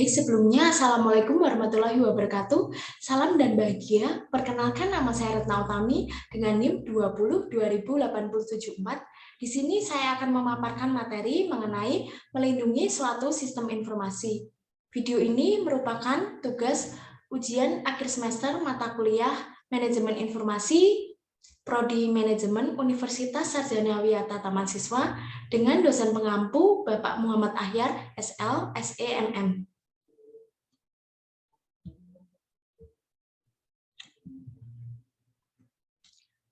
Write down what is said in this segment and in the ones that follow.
Baik, sebelumnya Assalamualaikum warahmatullahi wabarakatuh. Salam dan bahagia. Perkenalkan, nama saya Retna Utami dengan NIM 20 2087 Di sini saya akan memaparkan materi mengenai melindungi suatu sistem informasi. Video ini merupakan tugas ujian akhir semester mata kuliah Manajemen Informasi Prodi Manajemen Universitas Sarjana Wiyata Taman Siswa dengan dosen pengampu Bapak Muhammad Ahyar, SL, SEMM.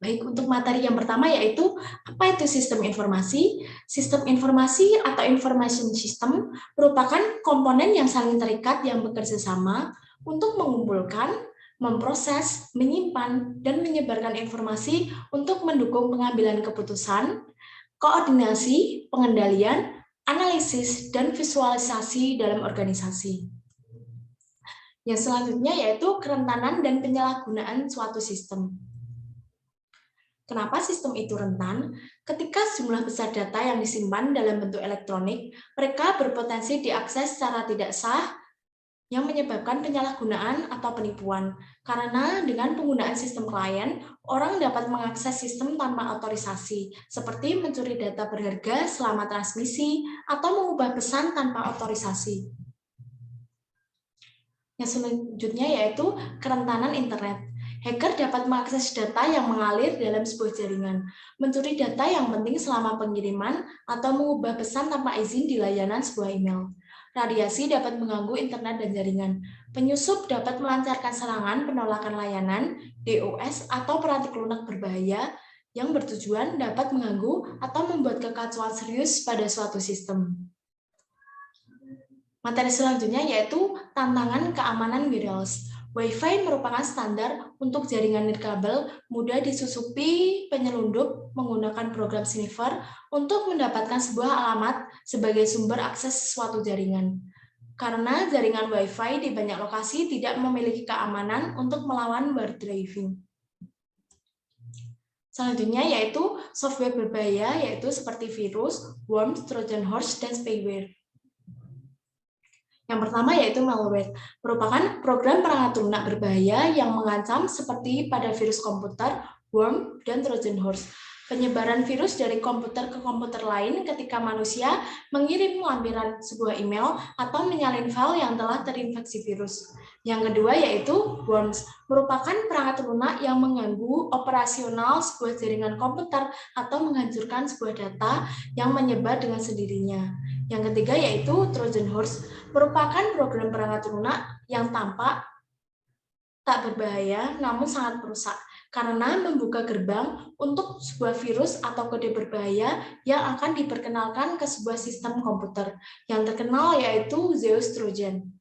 Baik, untuk materi yang pertama yaitu apa itu sistem informasi? Sistem informasi atau information system merupakan komponen yang saling terikat yang bekerja sama untuk mengumpulkan, memproses, menyimpan, dan menyebarkan informasi untuk mendukung pengambilan keputusan, koordinasi, pengendalian, analisis, dan visualisasi dalam organisasi. Yang selanjutnya yaitu kerentanan dan penyalahgunaan suatu sistem. Kenapa sistem itu rentan? Ketika jumlah besar data yang disimpan dalam bentuk elektronik, mereka berpotensi diakses secara tidak sah yang menyebabkan penyalahgunaan atau penipuan. Karena dengan penggunaan sistem klien, orang dapat mengakses sistem tanpa otorisasi, seperti mencuri data berharga selama transmisi atau mengubah pesan tanpa otorisasi. Yang selanjutnya yaitu kerentanan internet. Hacker dapat mengakses data yang mengalir dalam sebuah jaringan, mencuri data yang penting selama pengiriman, atau mengubah pesan tanpa izin di layanan sebuah email. Radiasi dapat mengganggu internet dan jaringan. Penyusup dapat melancarkan serangan penolakan layanan, DOS, atau perangkat lunak berbahaya yang bertujuan dapat mengganggu atau membuat kekacauan serius pada suatu sistem. Materi selanjutnya yaitu tantangan keamanan wireless. Wi-Fi merupakan standar untuk jaringan nirkabel mudah disusupi penyelundup menggunakan program sniffer untuk mendapatkan sebuah alamat sebagai sumber akses suatu jaringan. Karena jaringan Wi-Fi di banyak lokasi tidak memiliki keamanan untuk melawan wire driving. Selanjutnya yaitu software berbahaya yaitu seperti virus, worms, trojan horse, dan spyware. Yang pertama yaitu malware, merupakan program perangkat lunak berbahaya yang mengancam seperti pada virus komputer, worm, dan trojan horse. Penyebaran virus dari komputer ke komputer lain ketika manusia mengirim lampiran sebuah email atau menyalin file yang telah terinfeksi virus. Yang kedua yaitu worms, merupakan perangkat lunak yang mengganggu operasional sebuah jaringan komputer atau menghancurkan sebuah data yang menyebar dengan sendirinya. Yang ketiga yaitu trojan horse, merupakan program perangkat lunak yang tampak tak berbahaya namun sangat merusak karena membuka gerbang untuk sebuah virus atau kode berbahaya yang akan diperkenalkan ke sebuah sistem komputer. Yang terkenal yaitu Zeus Trojan.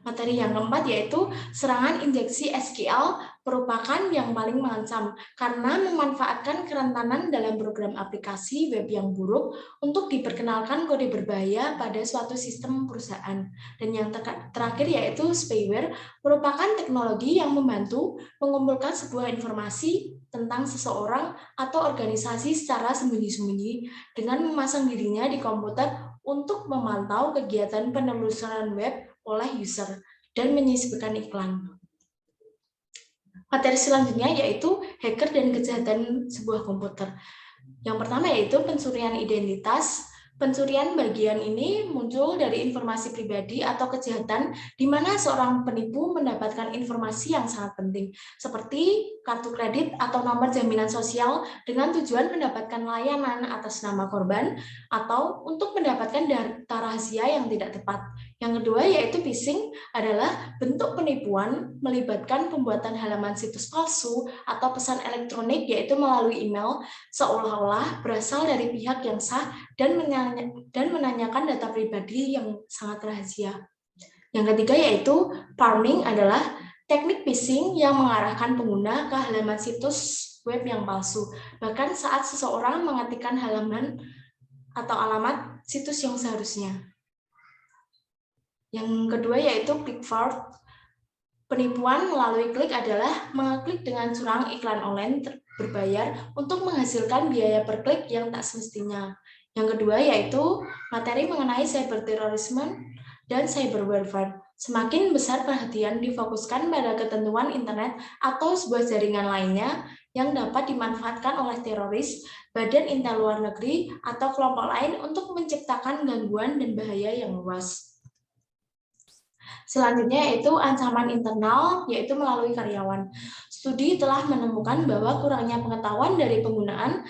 Materi yang keempat yaitu serangan injeksi SQL merupakan yang paling mengancam karena memanfaatkan kerentanan dalam program aplikasi web yang buruk untuk diperkenalkan kode berbahaya pada suatu sistem perusahaan. Dan yang terakhir yaitu spyware merupakan teknologi yang membantu mengumpulkan sebuah informasi tentang seseorang atau organisasi secara sembunyi-sembunyi dengan memasang dirinya di komputer untuk memantau kegiatan penelusuran web oleh user dan menyisipkan iklan. Materi selanjutnya yaitu hacker dan kejahatan sebuah komputer. Yang pertama yaitu pencurian identitas. Pencurian bagian ini muncul dari informasi pribadi atau kejahatan di mana seorang penipu mendapatkan informasi yang sangat penting, seperti kartu kredit atau nomor jaminan sosial dengan tujuan mendapatkan layanan atas nama korban atau untuk mendapatkan data rahasia yang tidak tepat. Yang kedua yaitu phishing adalah bentuk penipuan melibatkan pembuatan halaman situs palsu atau pesan elektronik yaitu melalui email seolah-olah berasal dari pihak yang sah dan menanyakan data pribadi yang sangat rahasia. Yang ketiga yaitu pharming adalah teknik phishing yang mengarahkan pengguna ke halaman situs web yang palsu, bahkan saat seseorang mengetikkan halaman atau alamat situs yang seharusnya. Yang kedua yaitu click fraud. Penipuan melalui klik adalah mengeklik dengan curang iklan online berbayar untuk menghasilkan biaya per klik yang tak semestinya. Yang kedua yaitu materi mengenai cyberterorisme. dan cyber warfare. Semakin besar perhatian difokuskan pada ketentuan internet atau sebuah jaringan lainnya yang dapat dimanfaatkan oleh teroris, badan intel luar negeri, atau kelompok lain untuk menciptakan gangguan dan bahaya yang luas. Selanjutnya yaitu ancaman internal, yaitu melalui karyawan. Studi telah menemukan bahwa kurangnya pengetahuan dari pengguna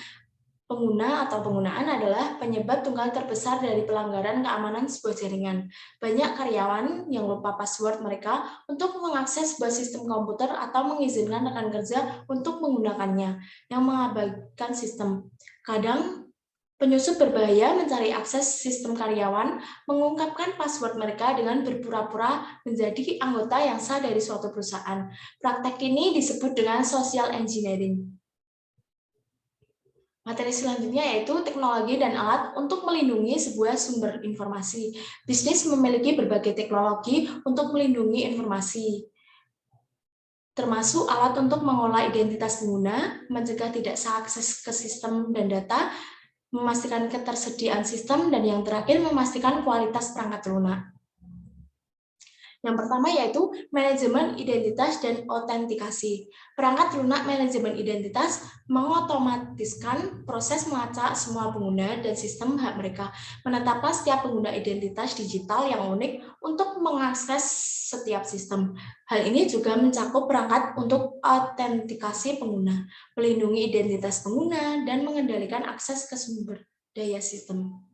atau penggunaan adalah penyebab tunggal terbesar dari pelanggaran keamanan sebuah jaringan. Banyak karyawan yang lupa password mereka untuk mengakses sebuah sistem komputer atau mengizinkan rekan kerja untuk menggunakannya, yang mengabaikan sistem. Kadang, penyusup berbahaya mencari akses sistem karyawan, mengungkapkan password mereka dengan berpura-pura menjadi anggota yang sah dari suatu perusahaan. Praktek ini disebut dengan social engineering. Materi selanjutnya yaitu teknologi dan alat untuk melindungi sebuah sumber informasi. Bisnis memiliki berbagai teknologi untuk melindungi informasi, termasuk alat untuk mengolah identitas pengguna, mencegah tidak sah akses ke sistem dan data, memastikan ketersediaan sistem, dan yang terakhir memastikan kualitas perangkat lunak. Yang pertama yaitu manajemen identitas dan autentikasi. Perangkat lunak manajemen identitas mengotomatiskan proses melacak semua pengguna dan sistem hak mereka, menetapkan setiap pengguna identitas digital yang unik untuk mengakses setiap sistem. Hal ini juga mencakup perangkat untuk autentikasi pengguna, melindungi identitas pengguna, dan mengendalikan akses ke sumber daya sistem.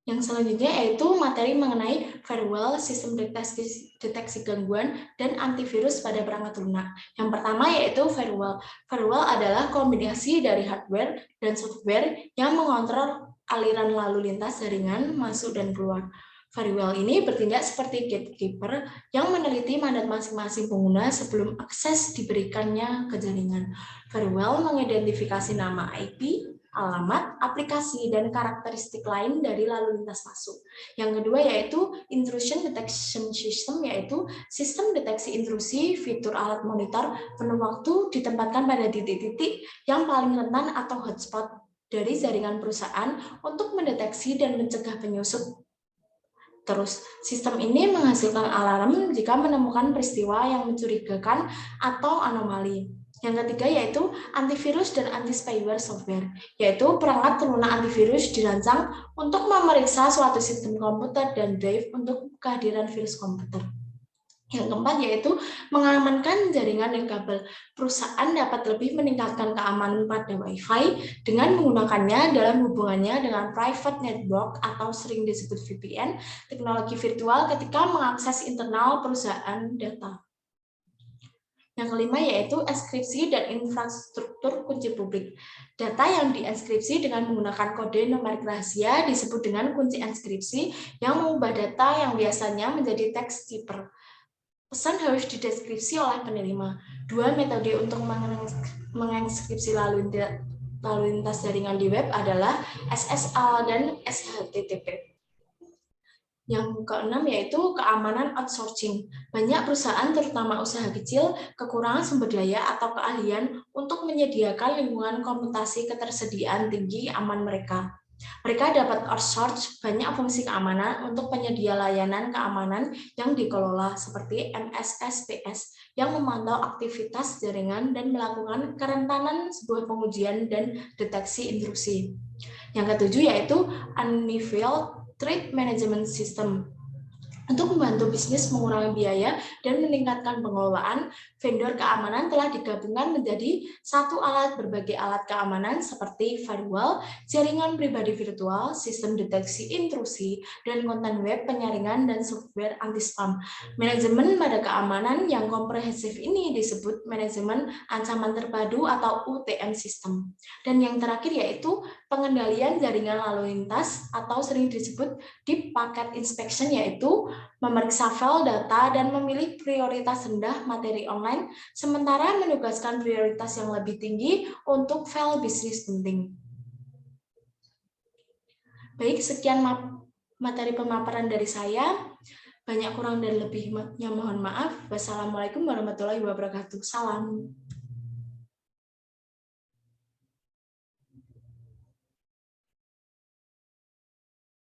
Yang selanjutnya yaitu materi mengenai firewall, sistem deteksi gangguan, dan antivirus pada perangkat lunak. Yang pertama yaitu firewall. Firewall adalah kombinasi dari hardware dan software yang mengontrol aliran lalu lintas jaringan masuk dan keluar. Firewall ini bertindak seperti gatekeeper yang meneliti mandat masing-masing pengguna sebelum akses diberikannya ke jaringan. Firewall mengidentifikasi nama IP, alamat, aplikasi, dan karakteristik lain dari lalu lintas masuk. Yang kedua yaitu intrusion detection system, yaitu sistem deteksi intrusi. Fitur alat monitor penuh waktu ditempatkan pada titik-titik yang paling rentan atau hotspot dari jaringan perusahaan untuk mendeteksi dan mencegah penyusup. Terus, sistem ini menghasilkan alarm jika menemukan peristiwa yang mencurigakan atau anomali. Yang ketiga yaitu antivirus dan anti-spyware software, yaitu perangkat lunak antivirus dirancang untuk memeriksa suatu sistem komputer dan drive untuk kehadiran virus komputer. Yang keempat yaitu mengamankan jaringan dan kabel. Perusahaan dapat lebih meningkatkan keamanan pada Wi-Fi dengan menggunakannya dalam hubungannya dengan private network atau sering disebut VPN, teknologi virtual ketika mengakses internal perusahaan data. Yang kelima yaitu enkripsi dan infrastruktur kunci publik. Data yang dienkripsi dengan menggunakan kode numerik rahasia disebut dengan kunci enkripsi yang mengubah data yang biasanya menjadi teks cipher. Pesan harus dideskripsi oleh penerima. Dua metode untuk mengenkripsi lalu lintas jaringan di web adalah SSL dan SHTTP. Yang keenam yaitu keamanan outsourcing. Banyak perusahaan, terutama usaha kecil, kekurangan sumber daya atau keahlian untuk menyediakan lingkungan komputasi ketersediaan tinggi aman mereka. Mereka dapat outsource banyak fungsi keamanan untuk penyedia layanan keamanan yang dikelola seperti MSSPS yang memantau aktivitas jaringan dan melakukan kerentanan sebuah pengujian dan deteksi intrusi. Yang ketujuh yaitu Unnified Threat Management System. Untuk membantu bisnis mengurangi biaya dan meningkatkan pengelolaan, vendor keamanan telah digabungkan menjadi satu alat berbagai alat keamanan seperti firewall, jaringan pribadi virtual, sistem deteksi intrusi, dan konten web penyaringan dan software anti-spam. Manajemen pada keamanan yang komprehensif ini disebut manajemen ancaman terpadu atau UTM system. Dan yang terakhir yaitu pengendalian jaringan lalu lintas atau sering disebut deep packet inspection, yaitu memeriksa file data dan memilih prioritas rendah materi online, sementara menugaskan prioritas yang lebih tinggi untuk file bisnis penting. Baik, sekian materi pemaparan dari saya. Banyak kurang dan lebihnya mohon maaf. Wassalamualaikum warahmatullahi wabarakatuh. Salam.